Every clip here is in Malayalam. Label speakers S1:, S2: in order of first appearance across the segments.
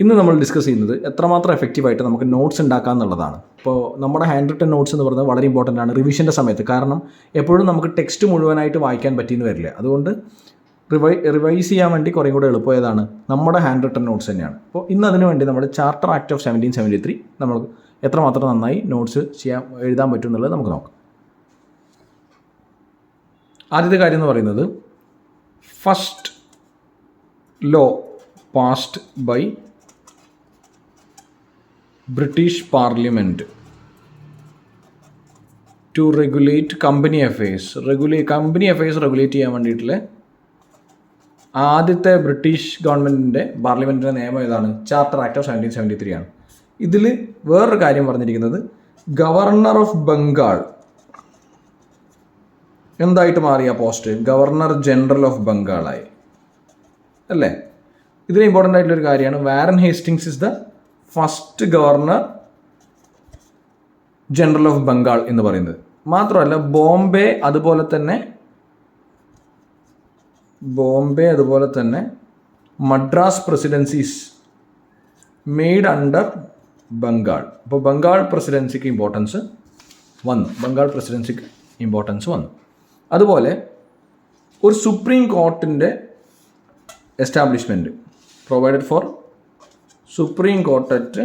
S1: ഇന്ന് നമ്മൾ ഡിസ്കസ് ചെയ്യുന്നത് എത്രമാത്രം എഫക്റ്റീവായിട്ട് നമുക്ക് നോട്ട്സ് ഉണ്ടാക്കാം എന്നുള്ളതാണ്. ഇപ്പോൾ നമ്മുടെ ഹാൻഡ് റിട്ടൺ നോട്ട്സ് എന്ന് പറയുന്നത് വളരെ ഇമ്പോർട്ടൻ്റ് ആണ് റിവിഷൻ്റെ സമയത്ത്. കാരണം എപ്പോഴും നമുക്ക് ടെക്സ്റ്റ് മുഴുവനായിട്ട് വായിക്കാൻ പറ്റിയെന്ന് വരില്ല. അതുകൊണ്ട് റിവൈസ് ചെയ്യാൻ വേണ്ടി കുറേ കൂടെ എളുപ്പമായതാണ് നമ്മുടെ ഹാൻഡ് റിട്ടൺ നോട്ട്സ് തന്നെയാണ്. അപ്പോൾ ഇന്ന് അതിനു വേണ്ടി നമ്മുടെ ചാർട്ടർ ആക്ട് ഓഫ് 1773 നമ്മൾ എത്രമാത്രം നന്നായി നോട്ട്സ് എഴുതാൻ പറ്റും എന്നുള്ളത് നമുക്ക് നോക്കാം. ആദ്യത്തെ കാര്യം എന്ന് പറയുന്നത് first law passed by British parliament to regulate company affairs. Company affairs regulate ചെയ്യാൻ വേണ്ടിയിട്ടുള്ള ആദ്യത്തെ ബ്രിട്ടീഷ് ഗവൺമെൻറ്റിൻ്റെ പാർലമെൻറ്റിൻ്റെ നിയമം ഏതാണ്? ചാർട്ടർ ആക്ട് ഓഫ് 1773 ആണ്. ഇതിൽ വേറൊരു കാര്യം പറഞ്ഞിരിക്കുന്നത് ഗവർണർ ഓഫ് ബംഗാൾ എന്തായിട്ട് മാറിയ പോസ്റ്റ്? ഗവർണർ ജനറൽ ഓഫ് ബംഗാളായി അല്ലേ? ഇതിന് ഇമ്പോർട്ടൻ്റ് ആയിട്ടുള്ളൊരു കാര്യമാണ്. Warren Hastings is the first governor general of Bengal എന്ന് പറയുന്നത്. മാത്രമല്ല ബോംബെ അതുപോലെ തന്നെ Madras presidencies made under Bengal. അപ്പോൾ ബംഗാൾ പ്രസിഡൻസിക്ക് ഇമ്പോർട്ടൻസ് വന്നു. അതുപോലെ ഒരു സുപ്രീം കോർട്ടിൻ്റെ establishment provided for supreme court at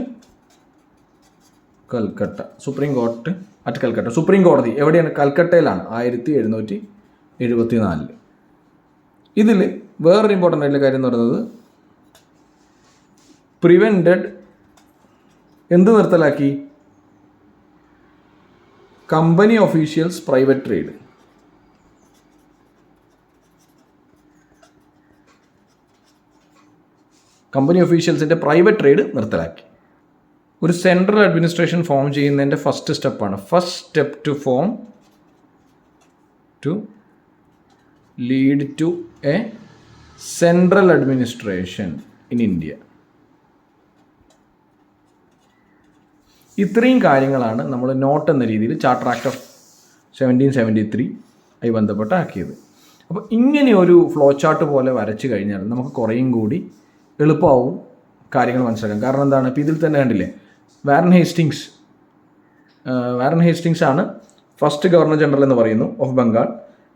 S1: Calcutta. Supreme കോടതി എവിടെയാണ്? കൽക്കട്ടയിലാണ് 1774. ഇതിൽ വേറൊരു ഇമ്പോർട്ടൻ്റ് ആയിട്ടുള്ള കാര്യം എന്ന് പറയുന്നത് പ്രിവെൻറ്റഡ് എന്ത് നിർത്തലാക്കി? Company officials private trade. Company ഒഫീഷ്യൽസിൻ്റെ പ്രൈവറ്റ് ട്രേഡ് നിർത്തലാക്കി. ഒരു സെൻട്രൽ അഡ്മിനിസ്ട്രേഷൻ ഫോം ചെയ്യുന്നതിൻ്റെ first step to lead to a central administration in India. ഇത്രയും കാര്യങ്ങളാണ് നമ്മൾ നോട്ട് എന്ന രീതിയിൽ ചാർട്ടർ ആക്ട് ഓഫ് 1773 ആയി ബന്ധപ്പെട്ട് ആക്കിയത്. അപ്പോൾ ഇങ്ങനെ ഒരു ഫ്ലോ ചാർട്ട് പോലെ വരച്ച് കഴിഞ്ഞാൽ നമുക്ക് കുറേയും കൂടി എളുപ്പമാവും കാര്യങ്ങൾ മനസ്സിലാക്കാം. കാരണം എന്താണ്? ഇപ്പോൾ ഇതിൽ തന്നെ കണ്ടില്ലേ, വാരൻ ഹേസ്റ്റിങ്സ് ആണ് ഫസ്റ്റ് ഗവർണർ ജനറൽ എന്ന് പറയുന്നു of Bengal.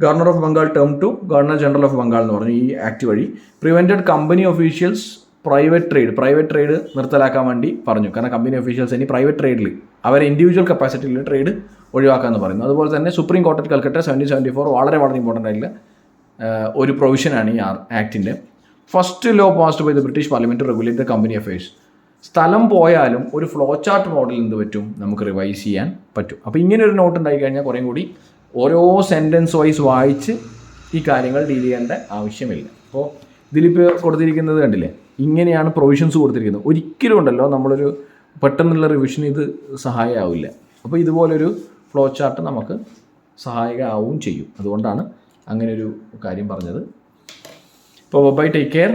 S1: Governor of Bengal term to governor general of Bengal എന്ന് പറഞ്ഞു. ഈ ആക്ട് വഴി prevented company officials private trade നിർത്തലാക്കാൻ വേണ്ടി പറഞ്ഞു. കാരണം കമ്പനി ഒഫീഷ്യൽസ് ഇനി പ്രൈവറ്റ് ട്രേഡിൽ അവരെ ഇൻഡിവിജ്വൽ കപ്പാസിറ്റിയിൽ ട്രേഡ് ഒഴിവാക്കാമെന്ന് പറയുന്നു. അതുപോലെ തന്നെ സുപ്രീം കോർട്ട് അറ്റ് കൽക്കട്ട 1774 വളരെ ഇമ്പോർട്ടൻ്റ് ആയിട്ടുള്ള ഒരു പ്രൊവിഷനാണ് ഈ ആക്ടിൻ്റെ. First law passed by the British parliament to regulate the company affairs. സ്ഥലം പോയാലും ഒരു ഫ്ലോ ചാർട്ട് മോഡൽ എന്ത് പറ്റും? നമുക്ക് റിവൈസ് ചെയ്യാൻ പറ്റും. അപ്പോൾ ഇങ്ങനെ ഒരു നോട്ട് ഉണ്ടായി കഴിഞ്ഞാൽ കുറേ കൂടി ഓരോ സെൻറ്റൻസ് വൈസ് വായിച്ച് ഈ കാര്യങ്ങൾ ഡീൽ ചെയ്യേണ്ട ആവശ്യമില്ല. അപ്പോൾ ഇതിലിപ്പോൾ കൊടുത്തിരിക്കുന്നത് കണ്ടില്ലേ, ഇങ്ങനെയാണ് പ്രൊവിഷൻസ് കൊടുത്തിരിക്കുന്നത്. ഒരിക്കലും ഉണ്ടല്ലോ നമ്മളൊരു പെട്ടെന്നുള്ള റിവിഷൻ ഇത് സഹായമാവില്ല. അപ്പോൾ ഇതുപോലൊരു ഫ്ലോ ചാർട്ട് നമുക്ക് സഹായകമാവുകയും ചെയ്യും. അതുകൊണ്ടാണ് അങ്ങനെ ഒരു കാര്യം പറഞ്ഞത്. അപ്പോൾ ബൈ, ടേക്ക് കെയർ.